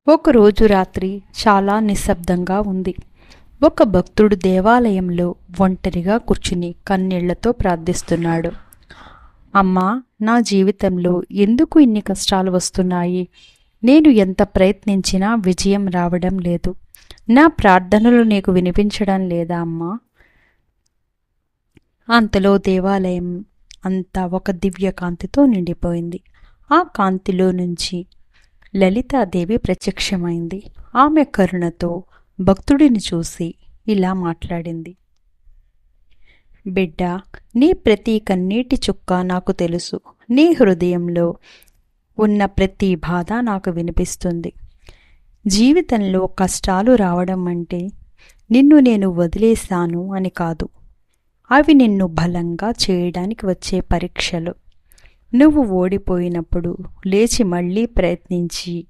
ఒకరోజు రాత్రి చాలా నిశ్శబ్దంగా ఉంది. ఒక భక్తుడు దేవాలయంలో ఒంటరిగా కూర్చుని కన్నీళ్లతో ప్రార్థిస్తున్నాడు. అమ్మా, నా జీవితంలో ఎందుకు ఇన్ని కష్టాలు వస్తున్నాయి? నేను ఎంత ప్రయత్నించినా విజయం రావడం లేదు. నా ప్రార్థనలు నీకు వినిపించడం లేదా అమ్మా? అంతలో దేవాలయం అంతా ఒక దివ్య కాంతితో నిండిపోయింది. ఆ కాంతిలో నుంచి లలితాదేవి ప్రత్యక్షమైంది. ఆమె కరుణతో భక్తుడిని చూసి ఇలా మాట్లాడింది. బిడ్డ, నీ ప్రతి కన్నీటి చుక్క నాకు తెలుసు. నీ హృదయంలో ఉన్న ప్రతి బాధ నాకు వినిపిస్తుంది. జీవితంలో కష్టాలు రావడం అంటే నిన్ను నేను వదిలేశాను అని కాదు. అవి నిన్ను బలంగా చేయడానికి వచ్చే పరీక్షలు. నువ్వు ఓడిపోయినప్పుడు లేచి మళ్ళీ ప్రయత్నించి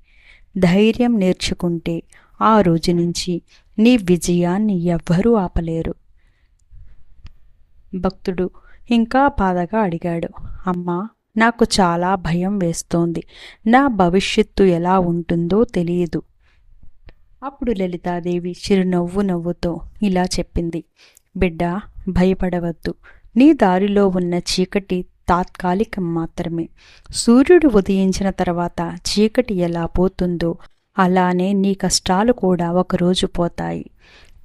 ధైర్యం నేర్చుకుంటే ఆ రోజు నుంచి నీ విజయాన్ని ఎవ్వరూ ఆపలేరు. భక్తుడు ఇంకా బాధగా అడిగాడు, అమ్మా, నాకు చాలా భయం వేస్తోంది. నా భవిష్యత్తు ఎలా ఉంటుందో తెలియదు. అప్పుడు లలితాదేవి చిరునవ్వు నవ్వుతో ఇలా చెప్పింది. బిడ్డ, భయపడవద్దు. నీ దారిలో ఉన్న చీకటి తాత్కాలికం మాత్రమే. సూర్యుడు ఉదయించిన తర్వాత చీకటి ఎలా పోతుందో అలానే నీ కష్టాలు కూడా ఒకరోజు పోతాయి.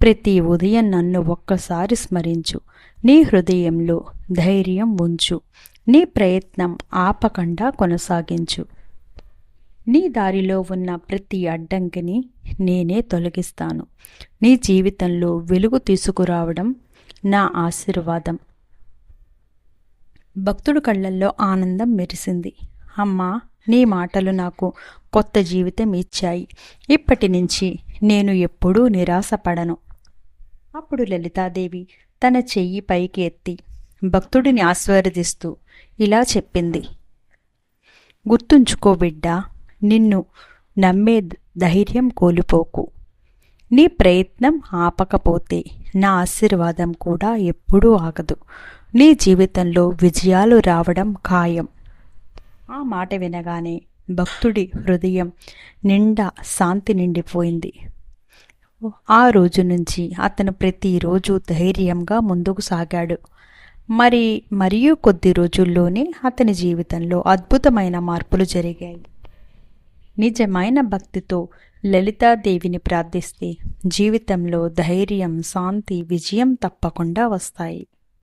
ప్రతి ఉదయం నన్ను ఒక్కసారి స్మరించు. నీ హృదయంలో ధైర్యం ఉంచు. నీ ప్రయత్నం ఆపకుండా కొనసాగించు. నీ దారిలో ఉన్న ప్రతి అడ్డంకిని నేనే తొలగిస్తాను. నీ జీవితంలో వెలుగు తీసుకురావడం నా ఆశీర్వాదం. భక్తుడు కళ్ళల్లో ఆనందం మెరిసింది. అమ్మా, నీ మాటలు నాకు కొత్త జీవితం ఇచ్చాయి. ఇప్పటి నుంచి నేను ఎప్పుడూ నిరాశపడను. అప్పుడు లలితాదేవి తన చెయ్యి పైకి ఎత్తి భక్తుడిని ఆశీర్వదిస్తూ ఇలా చెప్పింది. గుర్తుంచుకో బిడ్డా, నిన్ను నమ్మే ధైర్యం కోల్పోకు. నీ ప్రయత్నం ఆపకపోతే నా ఆశీర్వాదం కూడా ఎప్పుడూ ఆగదు. నీ జీవితంలో విజయాలు రావడం ఖాయం. ఆ మాట వినగానే భక్తుడి హృదయం నిండా శాంతి నిండిపోయింది. ఆ రోజు నుంచి అతను ప్రతిరోజు ధైర్యంగా ముందుకు సాగాడు. మరియు కొద్ది రోజుల్లోనే అతని జీవితంలో అద్భుతమైన మార్పులు జరిగాయి. నిజమైన భక్తితో లలితాదేవిని ప్రార్థిస్తే జీవితంలో ధైర్యం, శాంతి, విజయం తప్పకుండా వస్తాయి.